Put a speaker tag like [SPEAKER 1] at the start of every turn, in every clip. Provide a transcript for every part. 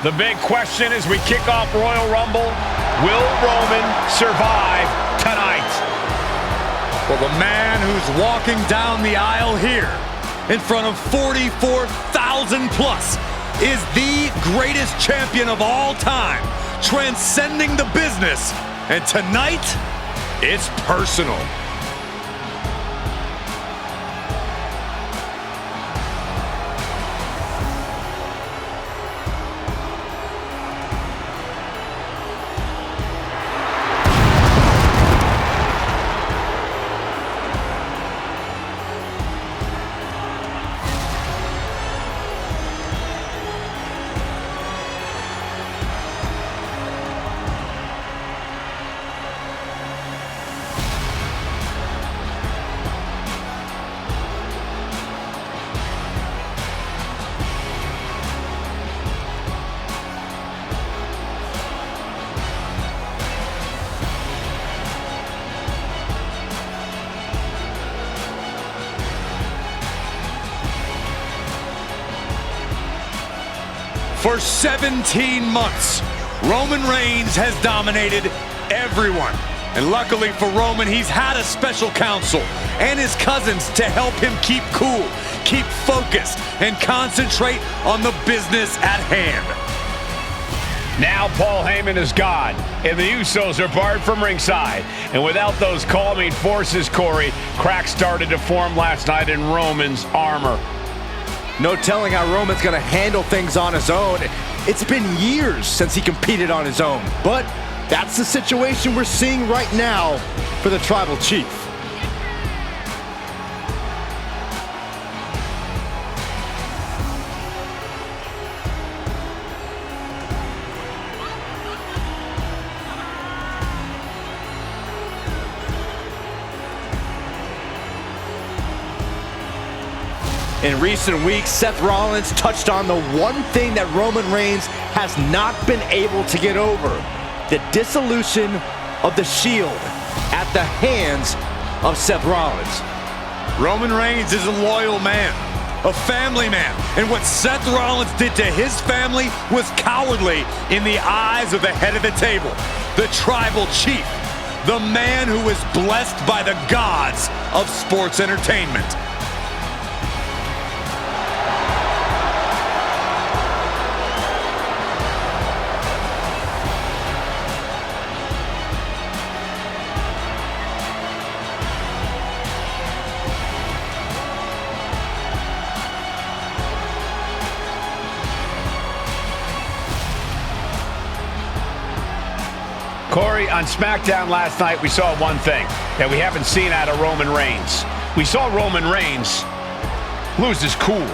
[SPEAKER 1] The big question as we kick off Royal Rumble, will Roman survive tonight?
[SPEAKER 2] Well, the man who's walking down the aisle here in front of 44,000 plus is the greatest champion of all time, transcending the business. And tonight, it's personal. For 17 months, Roman Reigns has dominated everyone. And luckily for Roman, he's had a special counsel and his cousins to help him keep cool, keep focused, and concentrate on the business at hand.
[SPEAKER 1] Now Paul Heyman is gone, and the Usos are barred from ringside. And without those calming forces, Corey, cracks started to form last night in Roman's armor.
[SPEAKER 3] No telling how Roman's gonna handle things on his own. It's been years since he competed on his own, but that's the situation we're seeing right now for the Tribal Chief. In recent weeks, Seth Rollins touched on the one thing that Roman Reigns has not been able to get over: the dissolution of the Shield at the hands of Seth Rollins.
[SPEAKER 2] Roman Reigns is a loyal man, a family man, and what Seth Rollins did to his family was cowardly in the eyes of the head of the table, the Tribal Chief, the man who is blessed by the gods of sports entertainment.
[SPEAKER 1] Corey, on SmackDown last night, we saw one thing that we haven't seen out of Roman Reigns. We saw Roman Reigns lose his cool.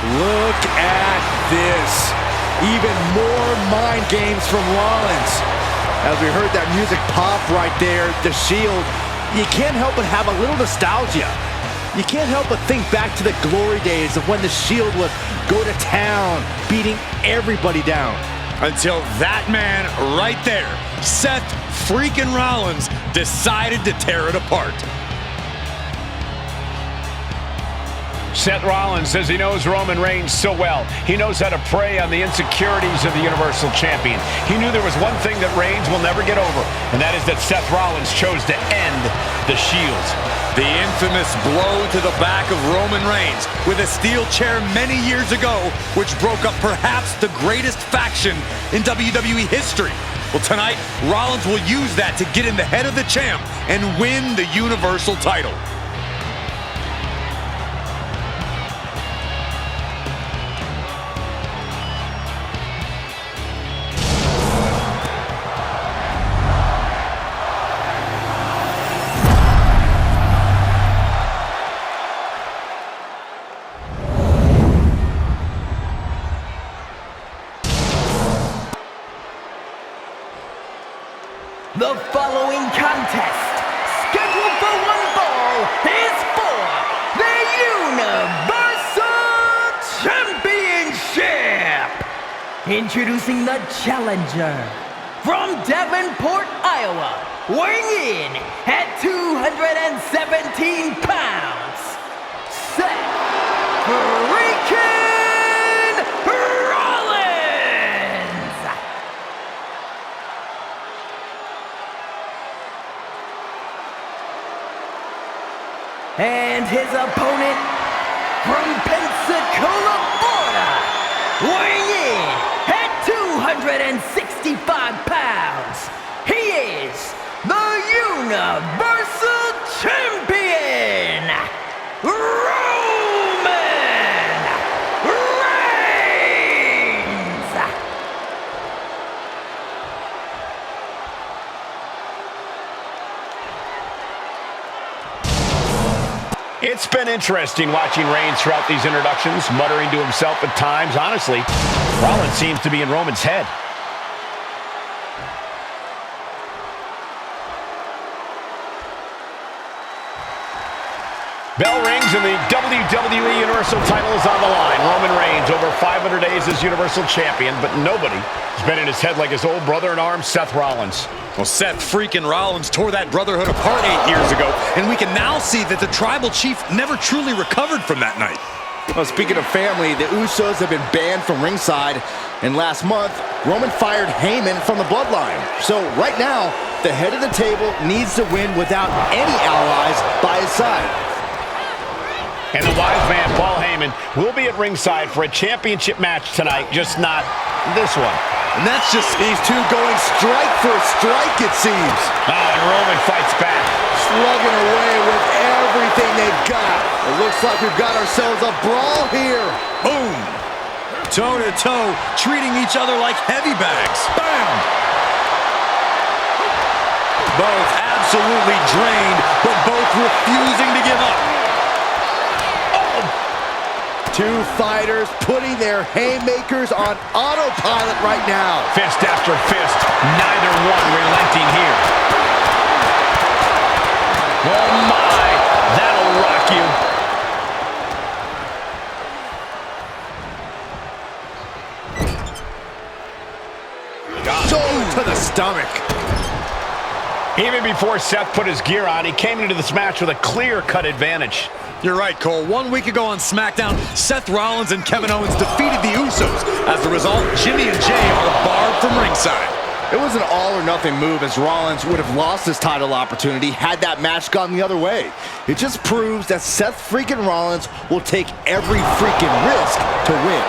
[SPEAKER 3] Look at this. Even more mind games from Rollins. As we heard that music pop right there, the Shield, you can't help but have a little nostalgia. You can't help but think back to the glory days of when the Shield would go to town, beating everybody down.
[SPEAKER 2] Until that man right there, Seth Freakin Rollins, decided to tear it apart.
[SPEAKER 1] Seth Rollins says he knows Roman Reigns so well. He knows how to prey on the insecurities of the Universal Champion. He knew there was one thing that Reigns will never get over, and that is that Seth Rollins chose to end the Shield.
[SPEAKER 2] The infamous blow to the back of Roman Reigns with a steel chair many years ago, which broke up perhaps the greatest faction in WWE history. Well, tonight, Rollins will use that to get in the head of the champ and win the Universal title.
[SPEAKER 4] The following contest, scheduled for one fall, is for the Universal Championship. Introducing the challenger from Davenport, Iowa, weighing in at 217 pounds, Seth Freakin Rollins. And his opponent from Pensacola, Florida, weighing in at 265 pounds, he is the Universal Champion, Roman Reigns!
[SPEAKER 1] It's been interesting watching Reigns throughout these introductions, muttering to himself at times. Honestly, Rollins seems to be in Roman's head. Bell rings and the WWE Universal title is on the line. Roman Reigns over 500 days as Universal Champion, but nobody has been in his head like his old brother-in-arms, Seth Rollins.
[SPEAKER 2] Well, Seth Freakin Rollins tore that brotherhood apart 8 years ago, and we can now see that the Tribal Chief never truly recovered from that night.
[SPEAKER 3] Well, speaking of family, the Usos have been banned from ringside, and last month, Roman fired Heyman from the Bloodline. So right now, the head of the table needs to win without any allies by his side.
[SPEAKER 1] And the wise man, Paul Heyman, will be at ringside for a championship match tonight, just not this one.
[SPEAKER 3] And that's just these two going strike for strike, it seems.
[SPEAKER 1] Oh, and Roman fights back.
[SPEAKER 3] Slugging away with everything they've got. It looks like we've got ourselves a brawl here.
[SPEAKER 2] Boom! Toe-to-toe, treating each other like heavy bags. Bam! Both absolutely drained, but both refusing to give up.
[SPEAKER 3] Two fighters putting their haymakers on autopilot right now.
[SPEAKER 1] Fist after fist, neither one relenting here. Oh my, that'll rock you.
[SPEAKER 3] Shoulder to the stomach.
[SPEAKER 1] Even before Seth put his gear on, he came into this match with a clear-cut advantage.
[SPEAKER 2] You're right, Cole. 1 week ago on SmackDown, Seth Rollins and Kevin Owens defeated the Usos. As a result, Jimmy and Jay are barred from ringside.
[SPEAKER 3] It was an all-or-nothing move, as Rollins would have lost his title opportunity had that match gone the other way. It just proves that Seth freaking Rollins will take every freaking risk to win.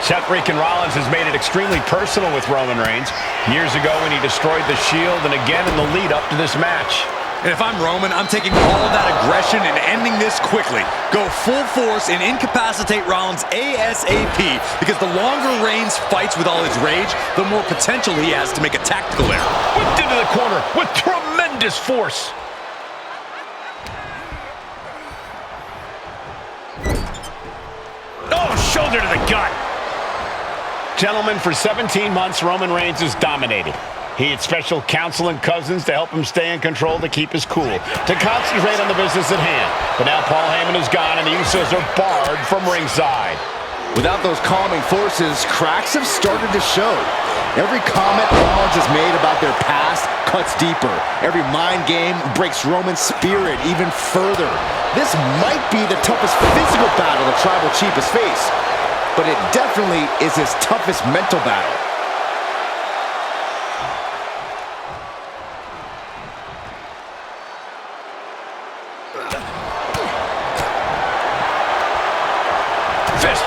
[SPEAKER 1] Seth freaking Rollins has made it extremely personal with Roman Reigns. Years ago when he destroyed the Shield, and again in the lead up to this match.
[SPEAKER 2] And if I'm Roman, I'm taking all that aggression and ending this quickly. Go full force and incapacitate Rollins ASAP, because the longer Reigns fights with all his rage, the more potential he has to make a tactical error.
[SPEAKER 1] Whipped into the corner with tremendous force. Oh, shoulder to the gut. Gentlemen, for 17 months, Roman Reigns has dominated. He had special counsel and cousins to help him stay in control, to keep his cool, to concentrate on the business at hand. But now Paul Heyman is gone, and the Usos are barred from ringside.
[SPEAKER 3] Without those calming forces, cracks have started to show. Every comment Rollins has made about their past cuts deeper. Every mind game breaks Roman's spirit even further. This might be the toughest physical battle the Tribal Chief has faced, but it definitely is his toughest mental battle.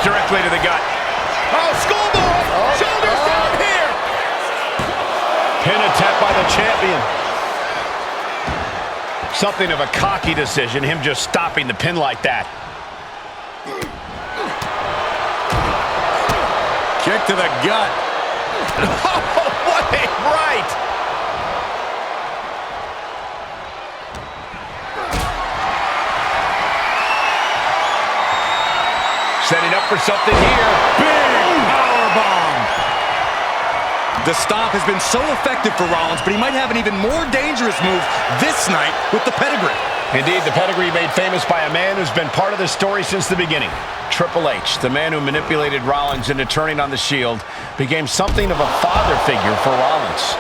[SPEAKER 1] directly to the gut.
[SPEAKER 3] Oh, schoolboy! Shoulders down here!
[SPEAKER 1] Pin attempt by the champion. Something of a cocky decision, him just stopping the pin like that.
[SPEAKER 2] Kick to the gut.
[SPEAKER 1] Oh, what a right! Setting up for something here.
[SPEAKER 2] Big powerbomb. The stomp has been so effective for Rollins, but he might have an even more dangerous move this night with the pedigree.
[SPEAKER 1] Indeed, the pedigree made famous by a man who's been part of the story since the beginning. Triple H, the man who manipulated Rollins into turning on the Shield, became something of a father figure for Rollins.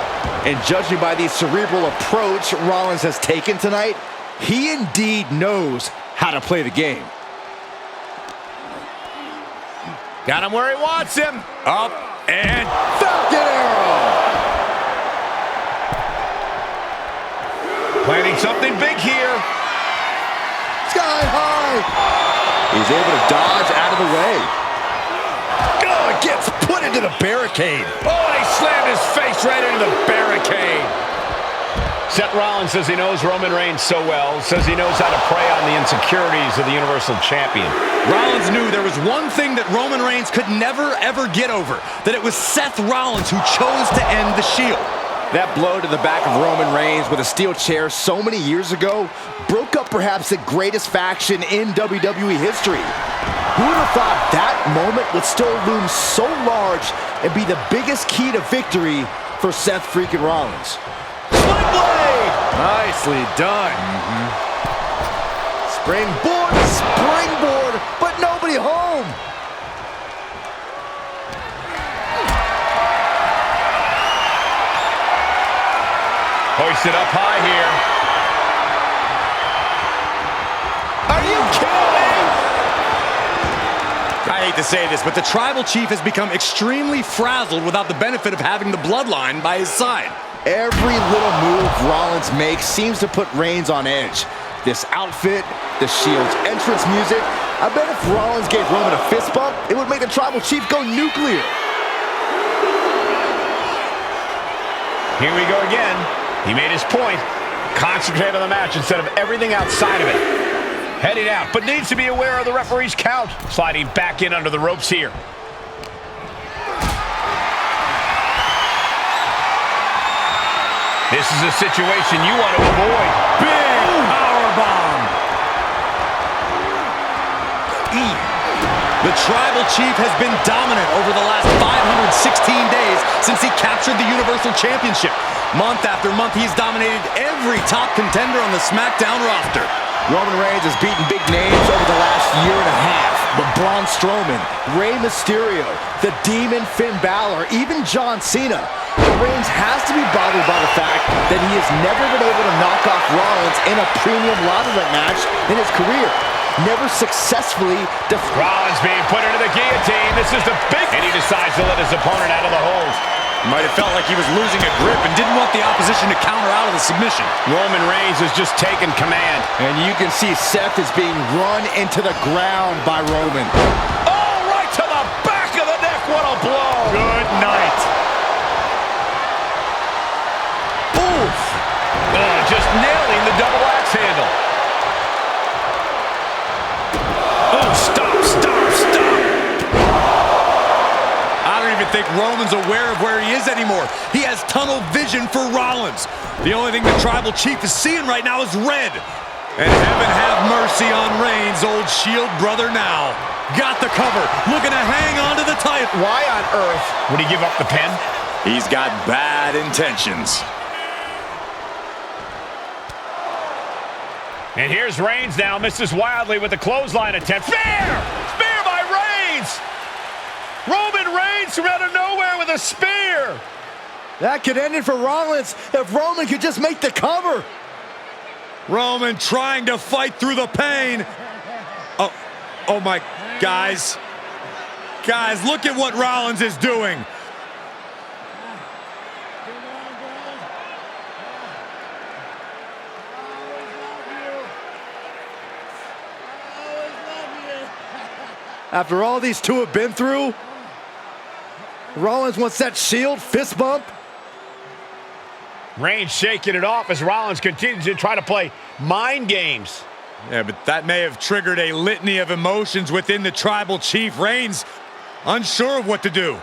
[SPEAKER 3] And judging by the cerebral approach Rollins has taken tonight, he indeed knows how to play the game.
[SPEAKER 1] Got him where he wants him.
[SPEAKER 2] Up and
[SPEAKER 3] Falcon Arrow!
[SPEAKER 1] Planning something big here.
[SPEAKER 3] Sky high! He's able to dodge out of the way. Oh, it gets put into the barricade.
[SPEAKER 1] Oh, he slammed his face right into the barricade. Seth Rollins says he knows Roman Reigns so well, says he knows how to prey on the insecurities of the Universal Champion.
[SPEAKER 2] Rollins knew there was one thing that Roman Reigns could never, ever get over, that it was Seth Rollins who chose to end the Shield.
[SPEAKER 3] That blow to the back of Roman Reigns with a steel chair so many years ago broke up perhaps the greatest faction in WWE history. Who would have thought that moment would still loom so large and be the biggest key to victory for Seth freaking Rollins? Split blade!
[SPEAKER 2] Nicely done.
[SPEAKER 3] Springboard, springboard, but nobody home.
[SPEAKER 1] Hoisted up high here.
[SPEAKER 3] Are you kidding me?
[SPEAKER 2] I hate to say this, but the Tribal Chief has become extremely frazzled without the benefit of having the bloodline by his side.
[SPEAKER 3] Every little move Rollins makes seems to put Reigns on edge. This outfit, the Shield's entrance music. I bet if Rollins gave Roman a fist bump, it would make the Tribal Chief go nuclear.
[SPEAKER 1] Here we go again. He made his point. Concentrate on the match instead of everything outside of it. Heading out, but needs to be aware of the referee's count. Sliding back in under the ropes here. This is a situation you want to avoid.
[SPEAKER 2] Big powerbomb. The Tribal Chief has been dominant over the last 516 days since he captured the Universal Championship. Month after month, he's dominated every top contender on the SmackDown roster.
[SPEAKER 3] Roman Reigns has beaten big names over the last year and a half. But Braun Strowman, Rey Mysterio, the Demon Finn Balor, even John Cena. But Reigns has to be bothered by the fact that he has never been able to knock off Rollins in a premium ladder match in his career. Never successfully
[SPEAKER 1] Rollins being put into the guillotine. This is the big... And he decides to let his opponent out of the hold.
[SPEAKER 2] Might have felt like he was losing a grip and didn't want the opposition to counter out of the submission.
[SPEAKER 1] Roman Reigns has just taken command.
[SPEAKER 3] And you can see Seth is being run into the ground by Roman.
[SPEAKER 1] Oh, right to the back of the neck. What a blow.
[SPEAKER 2] Good night.
[SPEAKER 1] Oof. Oh, just nailing the double axe handle. Oh, stop, stop, stop.
[SPEAKER 2] I don't even think Roman's aware of where he is anymore. He has tunnel vision for Rollins. The only thing the Tribal Chief is seeing right now is red. And heaven have mercy on Reigns, old Shield brother now. Got the cover, looking to hang on to the title.
[SPEAKER 1] Why on earth would he give up the pin?
[SPEAKER 2] He's got bad intentions.
[SPEAKER 1] And here's Reigns now, misses wildly with the clothesline attempt. Spear! Spear by Reigns! Roman Reigns from out of nowhere with a spear!
[SPEAKER 3] That could end it for Rollins if Roman could just make the cover.
[SPEAKER 2] Roman trying to fight through the pain. Oh my, guys. Guys, look at what Rollins is doing.
[SPEAKER 3] After all these two have been through, Rollins wants that Shield fist bump.
[SPEAKER 1] Reigns shaking it off as Rollins continues to try to play mind games.
[SPEAKER 2] Yeah, but that may have triggered a litany of emotions within the Tribal Chief. Reigns unsure of what to do.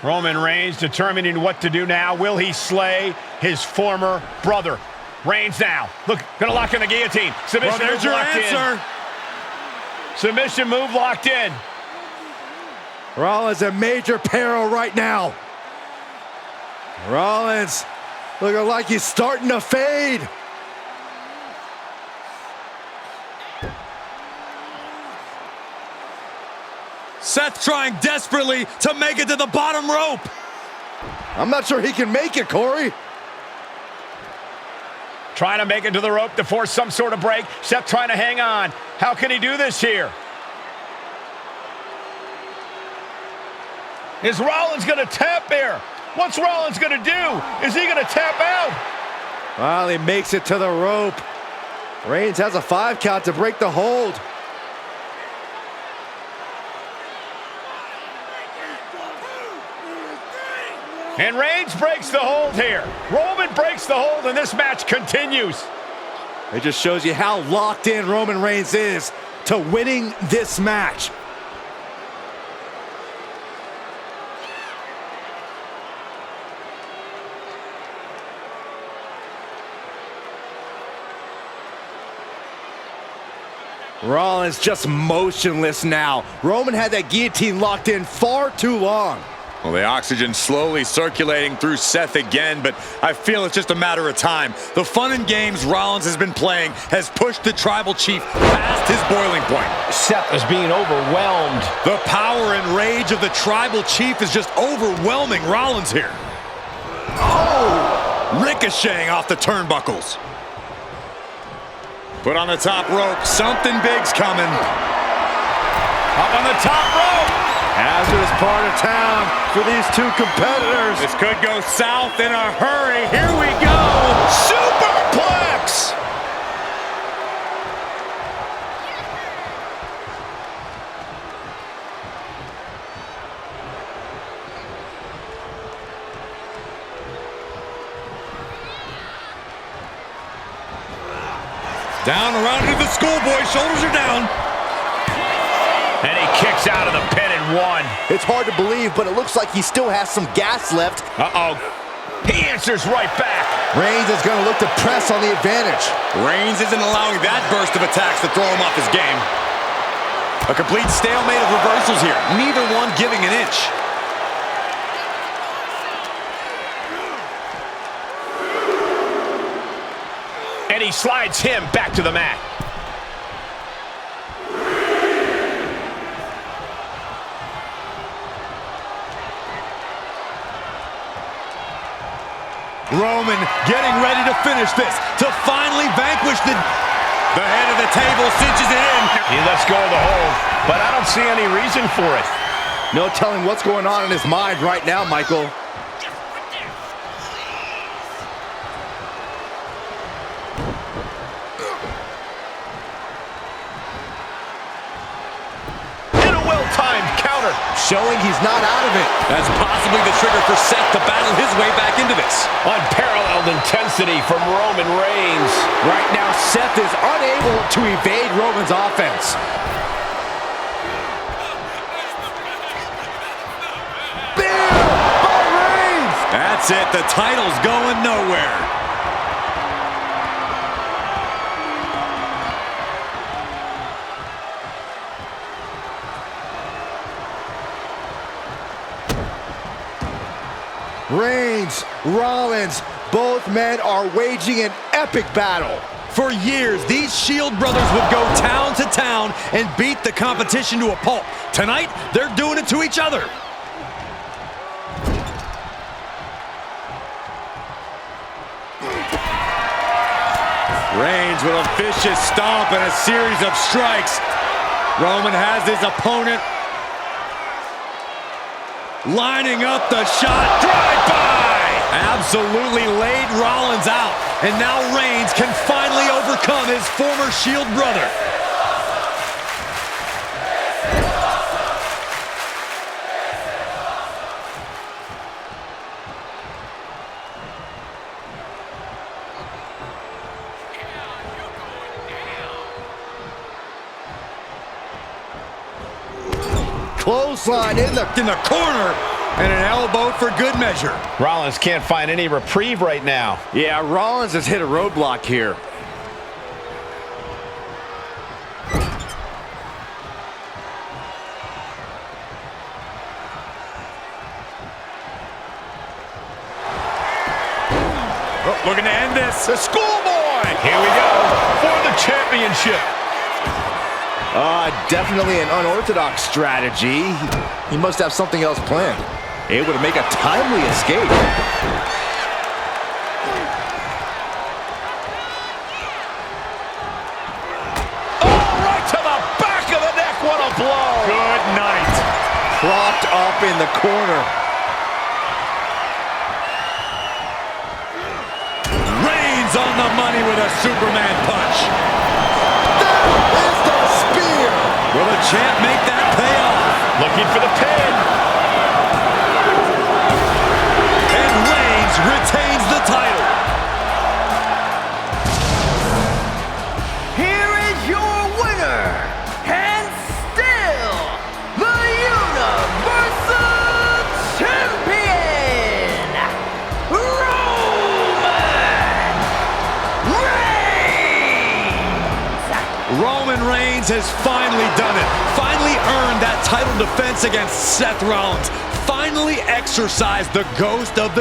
[SPEAKER 1] Roman Reigns determining what to do now. Will he slay his former brother? Reigns now. Look, gonna lock in the guillotine. Submission
[SPEAKER 2] Well, there's
[SPEAKER 1] move
[SPEAKER 2] your
[SPEAKER 1] locked
[SPEAKER 2] answer.
[SPEAKER 1] in. Submission move locked in.
[SPEAKER 3] Rollins in major peril right now. Rollins looking like he's starting to fade.
[SPEAKER 2] Seth trying desperately to make it to the bottom rope.
[SPEAKER 3] I'm not sure he can make it, Corey.
[SPEAKER 1] Trying to make it to the rope to force some sort of break. Seth trying to hang on. How can he do this here? Is Rollins going to tap here? What's Rollins going to do? Is he going to tap out?
[SPEAKER 3] Finally makes it to the rope. Reigns has a 5 count to break the hold.
[SPEAKER 1] And Reigns breaks the hold here. Roman breaks the hold, and this match continues.
[SPEAKER 3] It just shows you how locked in Roman Reigns is to winning this match. Rollins just motionless now. Roman had that guillotine locked in far too long.
[SPEAKER 2] Well, the oxygen slowly circulating through Seth again, but I feel it's just a matter of time. The fun and games Rollins has been playing has pushed the Tribal Chief past his boiling point.
[SPEAKER 1] Seth is being overwhelmed.
[SPEAKER 2] The power and rage of the Tribal Chief is just overwhelming Rollins here. Oh! Ricocheting off the turnbuckles. Put on the top rope. Something big's coming.
[SPEAKER 1] Up on the top rope.
[SPEAKER 3] Hazardous part of town for these two competitors.
[SPEAKER 2] This could go south in a hurry. Here we go.
[SPEAKER 1] Superplex.
[SPEAKER 2] Down around to the schoolboy. Shoulders are down.
[SPEAKER 1] And he kicks out of the pin and one.
[SPEAKER 3] It's hard to believe, but it looks like he still has some gas left.
[SPEAKER 1] Uh-oh. He answers right back.
[SPEAKER 3] Reigns is going to look to press on the advantage.
[SPEAKER 2] Reigns isn't allowing that burst of attacks to throw him off his game. A complete stalemate of reversals here. Neither one giving an inch.
[SPEAKER 1] And he slides him back to the mat.
[SPEAKER 2] Roman getting ready to finish this, to finally vanquish the head of the table, cinches it in.
[SPEAKER 1] He lets go of the hold, but I don't see any reason for it.
[SPEAKER 3] No telling what's going on in his mind right now, Michael. Showing he's not out of it.
[SPEAKER 2] That's possibly the trigger for Seth to battle his way back into this.
[SPEAKER 1] Unparalleled intensity from Roman Reigns.
[SPEAKER 3] Right now, Seth is unable to evade Roman's offense. Bam! By Reigns!
[SPEAKER 2] That's it. The title's going nowhere.
[SPEAKER 3] Reigns, Rollins, both men are waging an epic battle.
[SPEAKER 2] For years, these Shield brothers would go town to town and beat the competition to a pulp. Tonight, they're doing it to each other. Reigns with a vicious stomp and a series of strikes. Roman has his opponent lining up the shot. Drive-by! Absolutely laid Rollins out. And now Reigns can finally overcome his former Shield brother.
[SPEAKER 3] Clothesline in the
[SPEAKER 2] corner, and an elbow for good measure.
[SPEAKER 1] Rollins can't find any reprieve right now.
[SPEAKER 3] Yeah, Rollins has hit a roadblock here.
[SPEAKER 2] Oh, looking to end this. The schoolboy.
[SPEAKER 1] Here we go for the championship.
[SPEAKER 3] Definitely an unorthodox strategy. He must have something else planned. Able to make a timely escape.
[SPEAKER 1] Oh, right to the back of the neck. What a blow.
[SPEAKER 2] Good night.
[SPEAKER 3] Propped up in the corner.
[SPEAKER 2] Reigns on the money with a Superman punch.
[SPEAKER 3] There is the spear.
[SPEAKER 2] Will the champ make that pay off?
[SPEAKER 1] Looking for the pin.
[SPEAKER 2] And Reigns retains the title.
[SPEAKER 4] Here is your winner, and still the Universal Champion,
[SPEAKER 2] Roman Reigns has finally done it. Finally earned that title defense against Seth Rollins. Finally exorcised the ghost of the